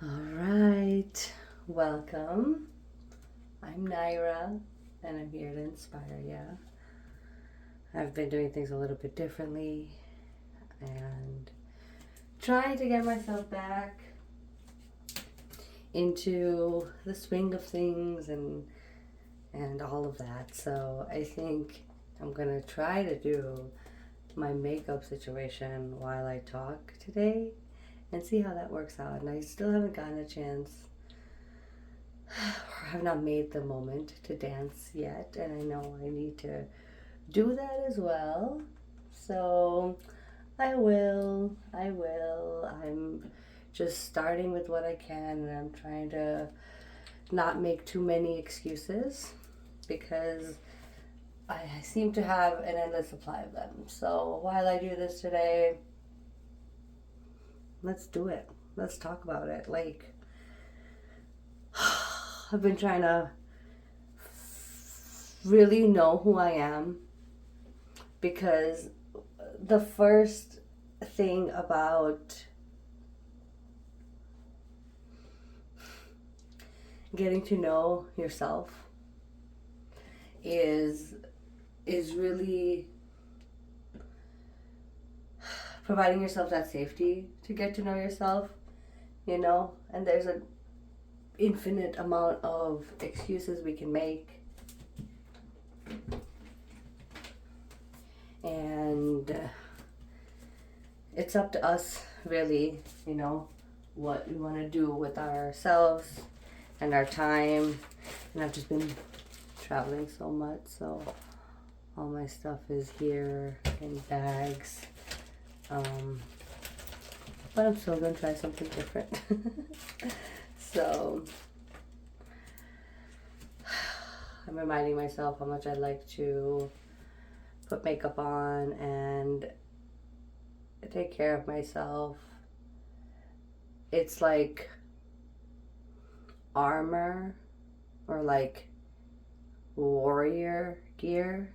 All right, welcome. I'm Naira, and I'm here to inspire you. I've been doing things a little bit differently and trying to get myself back into the swing of things and all of that. So I think I'm gonna try to do my makeup situation while I talk today and see how that works out. And I still haven't gotten a chance or have not made the moment to dance yet, and I know I need to do that as well. So I will. I'm just starting with what I can, and I'm trying to not make too many excuses because I seem to have an endless supply of them. So while I do this today, let's do it. Let's talk about it. Like, I've been trying to really know who I am because the first thing about getting to know yourself is is really providing yourself that safety to get to know yourself, and there's an infinite amount of excuses we can make, and it's up to us really, what we want to do with ourselves and our time. And I've just been traveling so much, so all my stuff is here in bags. But I'm still gonna try something different. So I'm reminding myself how much I like to put makeup on and take care of myself. It's like armor or like warrior gear,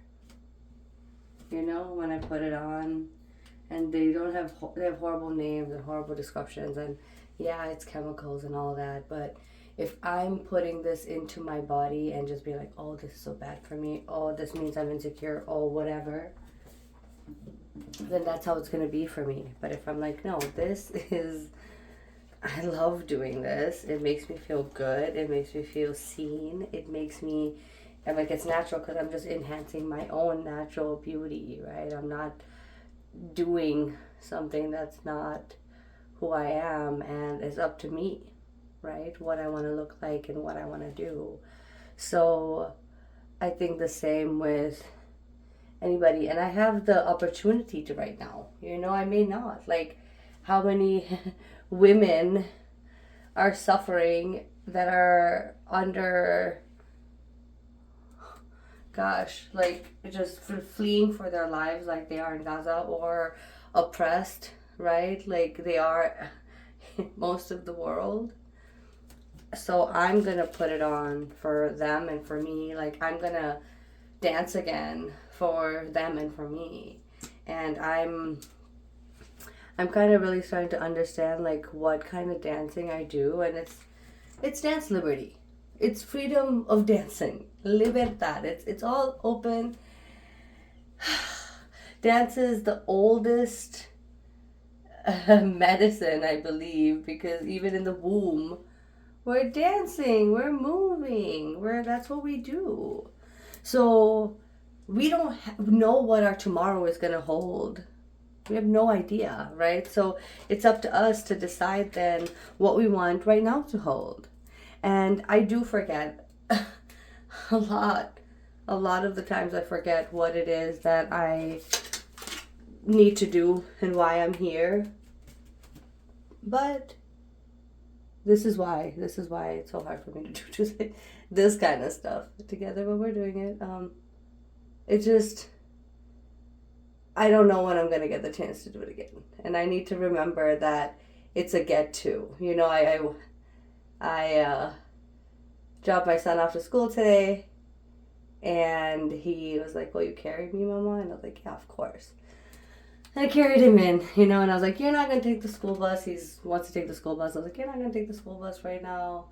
when I put it on. And they have horrible names and horrible descriptions, and yeah, it's chemicals and all that, but if I'm putting this into my body and just be like, oh, this is so bad for me, oh, this means I'm insecure, oh, whatever, then that's how it's going to be for me. But if I'm like, no, I love doing this, it makes me feel good, it makes me feel seen, and like it's natural because I'm just enhancing my own natural beauty, right? I'm not doing something that's not who I am, and it's up to me, right? What I want to look like and what I want to do. So I think the same with anybody, and I have the opportunity to right now. I may not. Like, how many women are suffering that are under, gosh, like just fleeing for their lives, like they are in Gaza, or oppressed, right? Like they are most of the world. So I'm gonna put it on for them and for me. Like, I'm gonna dance again for them and for me. And I'm kind of really starting to understand like what kind of dancing I do, and it's dance liberty. It's freedom of dancing. Libertad. It's all open. Dance is the oldest medicine, I believe, because even in the womb, we're dancing, we're moving, that's what we do. So we don't know what our tomorrow is going to hold. We have no idea, right? So it's up to us to decide then what we want right now to hold. And I do forget a lot. A lot of the times I forget what it is that I need to do and why I'm here. But this is why it's so hard for me to do this kind of stuff together when we're doing it. It just, I don't know when I'm gonna get the chance to do it again, and I need to remember that it's a get to. I dropped my son off to school today, and he was like, "Will you carry me, Mama?" And I was like, "Yeah, of course." And I carried him in, you know, and I was like, you're not going to take the school bus. He wants to take the school bus. I was like, you're not going to take the school bus right now.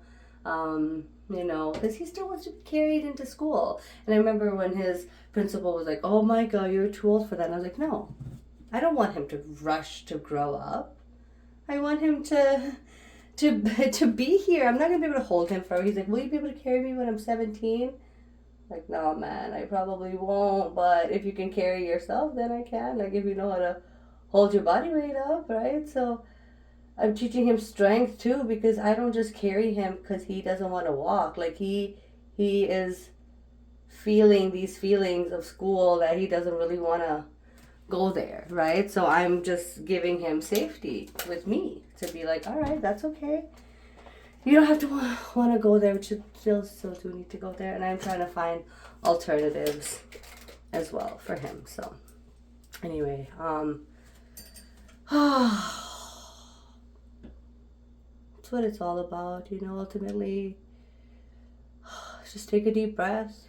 You know, because he still wants to be carried into school. And I remember when his principal was like, oh my God, you're too old for that. And I was like, no, I don't want him to rush to grow up. I want him to be here. I'm not going to be able to hold him forever. He's like, will you be able to carry me when I'm 17? Like, no, man, I probably won't. But if you can carry yourself, then I can. Like, if you know how to hold your body weight up, right? So I'm teaching him strength too, because I don't just carry him because he doesn't want to walk. Like, he is feeling these feelings of school that he doesn't really want to go there, right? So I'm just giving him safety with me to be like, all right, that's okay. You don't have to want to go there, but you still do need to go there. And I'm trying to find alternatives as well for him. So anyway, that's what it's all about, you know, ultimately. Just take a deep breath.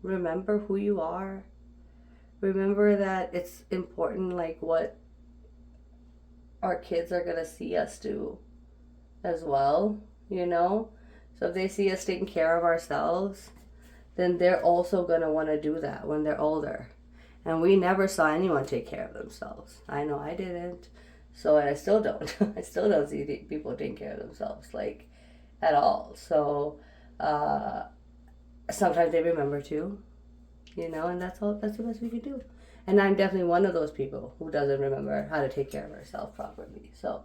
Remember who you are. Remember that it's important, like, what our kids are going to see us do as well, you know? So if they see us taking care of ourselves, then they're also going to want to do that when they're older. And we never saw anyone take care of themselves. I know I didn't. So, and I still don't. I still don't see people taking care of themselves, like, at all. So, sometimes they remember to, you know, and that's the best we can do. And I'm definitely one of those people who doesn't remember how to take care of herself properly. So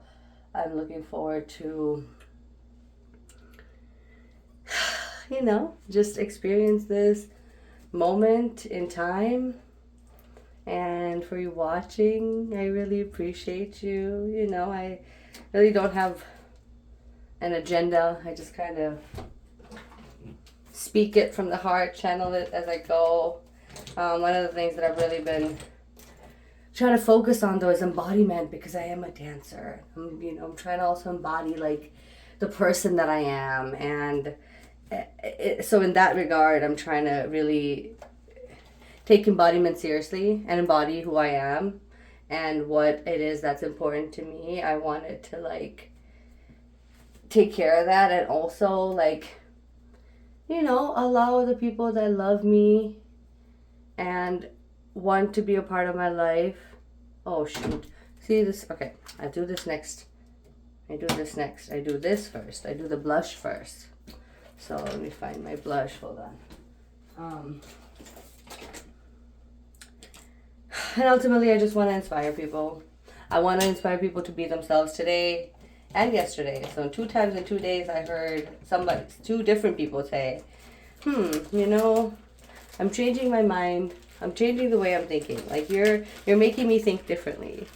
I'm looking forward to, you know, just experience this moment in time. And for you watching, I really appreciate you. You know, I really don't have an agenda. I just kind of speak it from the heart, channel it as I go. One of the things that I've really been trying to focus on, though, is embodiment, because I am a dancer. I'm trying to also embody, like, the person that I am. And so in that regard, I'm trying to really take embodiment seriously and embody who I am and what it is that's important to me. I wanted to, like, take care of that, and also, like, you know, allow the people that love me and want to be a part of my life. Oh, shoot. See this? Okay, I do this next. I do this first. I do the blush first. So let me find my blush. Hold on. And ultimately, I just want to inspire people. I want to inspire people to be themselves today and yesterday. So 2 times in 2 days, I heard 2 different people say, you know, I'm changing my mind. I'm changing the way I'm thinking. Like, you're making me think differently.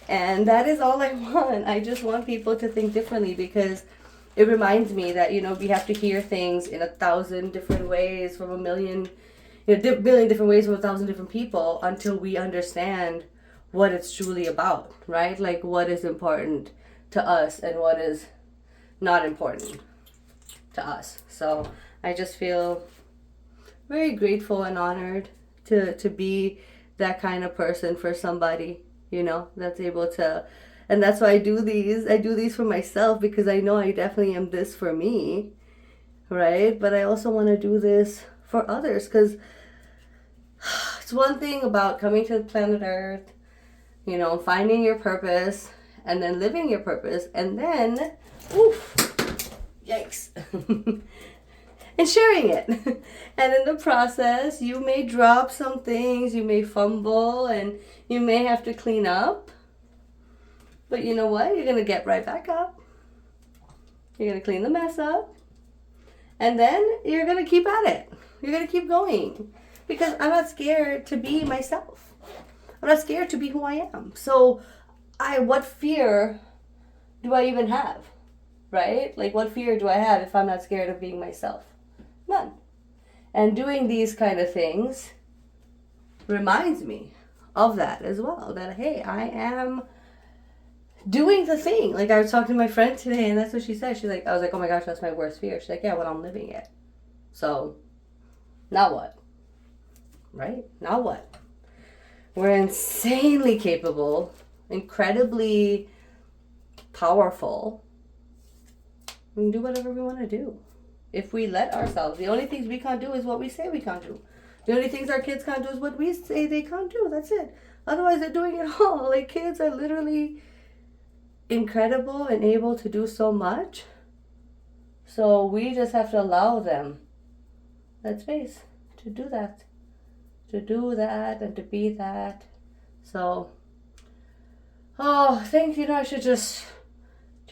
And that is all I want. I just want people to think differently, because it reminds me that, you know, we have to hear things in 1,000 different ways from a million, billion different ways from 1,000 different people until we understand what it's truly about, right? Like, what is important to us and what is not important to us. So I just feel very grateful and honored to be that kind of person for somebody, you know, that's able to. And that's why I do these for myself, because I know I definitely am this for me, right? But I also want to do this for others, because it's one thing about coming to planet Earth, you know, finding your purpose and then living your purpose, and then, oof, yikes, and sharing it. And in the process, you may drop some things, you may fumble, and you may have to clean up. But you know what? You're going to get right back up. You're going to clean the mess up. And then you're going to keep at it. You're going to keep going. Because I'm not scared to be myself. I'm not scared to be who I am. So what fear do I even have? Right? Like, what fear do I have if I'm not scared of being myself? None. And doing these kind of things reminds me of that as well. That, hey, I am doing the thing. Like, I was talking to my friend today, and that's what she said. She's like, I was like, oh my gosh, that's my worst fear. She's like, yeah, well, I'm living it. So, now what? Right? Now what? We're insanely capable, incredibly powerful. We can do whatever we want to do. If we let ourselves, the only things we can't do is what we say we can't do. The only things our kids can't do is what we say they can't do. That's it. Otherwise, they're doing it all. Like, kids are literally incredible and able to do so much. So we just have to allow them that space to do that. To do that and to be that. So, thank you. I should just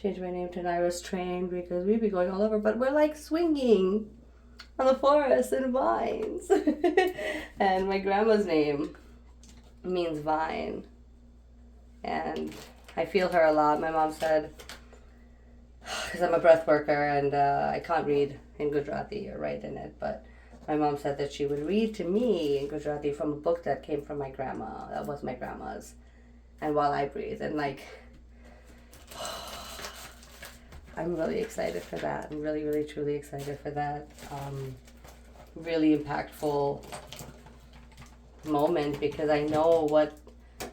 change my name to Naira's Train because we'd be going all over. But we're like swinging on the forest and vines. And my grandma's name means vine. And I feel her a lot. My mom said, because I'm a breath worker and I can't read in Gujarati or write in it, but my mom said that she would read to me in Gujarati from a book that came from my grandma. That was my grandma's. And while I breathe. And like, I'm really excited for that. I'm really, really, truly excited for that. Really impactful moment because I know what,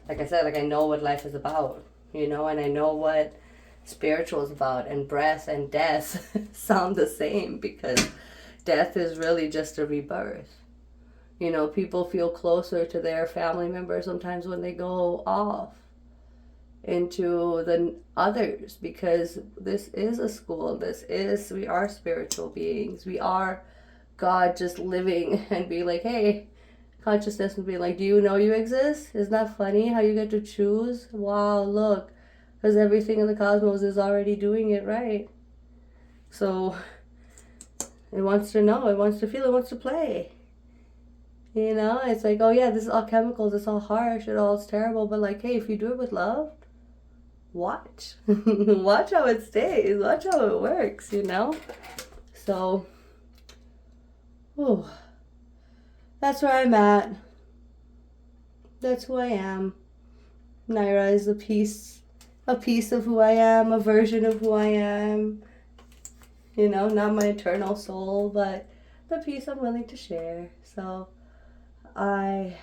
like I said, like I know what life is about, and I know what spiritual is about, and breath and death sound the same because death is really just a rebirth. People feel closer to their family members sometimes when they go off into the others because this is a school. We are spiritual beings. We are God just living and be like, hey, consciousness and be like, do you know you exist? Isn't that funny how you get to choose? Wow, look, because everything in the cosmos is already doing it right. So it wants to know, it wants to feel, it wants to play. It's like, oh yeah, this is all chemicals, it's all harsh, it's terrible, but like, hey, if you do it with love, watch. Watch how it stays, watch how it works, So, that's where I'm at. That's who I am. Naira is a piece of who I am, a version of who I am. Not my eternal soul, but the piece I'm willing to share. So I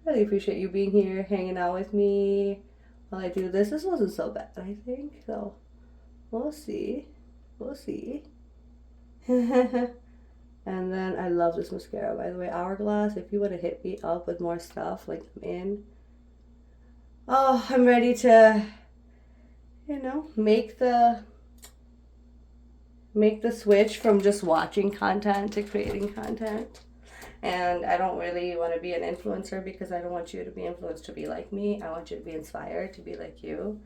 really appreciate you being here, hanging out with me while I do this. This wasn't so bad, I think. So we'll see. And then I love this mascara, by the way, Hourglass. If you want to hit me up with more stuff, like I'm in. Oh, I'm ready to, make the switch from just watching content to creating content. And I don't really want to be an influencer because I don't want you to be influenced to be like me. I want you to be inspired to be like you.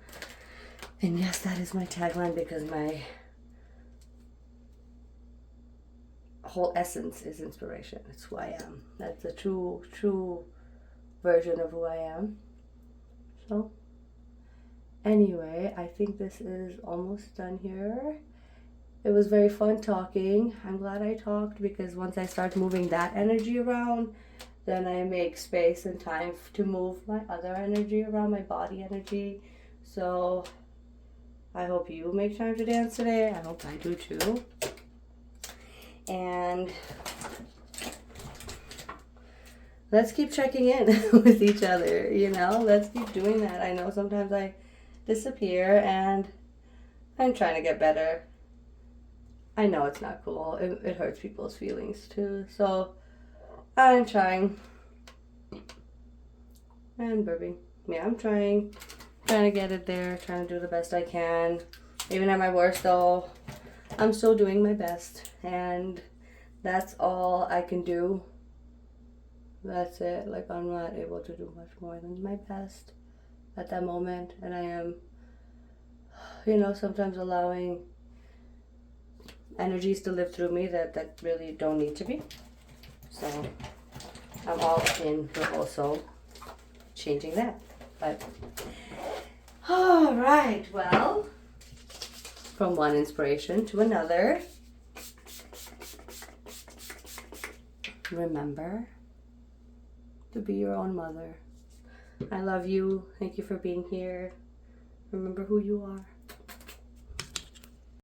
And yes, that is my tagline because my whole essence is inspiration. It's who I am. That's a true version of who I am. So anyway, I think this is almost done here. It was very fun talking. I'm glad I talked because once I start moving that energy around, then I make space and time to move my other energy around, my body energy. So I hope you make time to dance today. I hope I do too. And let's keep checking in with each other, Let's keep doing that. I know sometimes I disappear and I'm trying to get better. I know it's not cool. It hurts people's feelings too. So I'm trying. And burping. Yeah, I'm trying to get it there, trying to do the best I can. Even at my worst though, I'm still doing my best, and that's all I can do. That's it. Like, I'm not able to do much more than my best at that moment, and I am, sometimes allowing energies to live through me that really don't need to be. So I'm all in for also changing that. But all right, well, from one inspiration to another, remember to be your own mother. I love you. Thank you for being here. Remember who you are.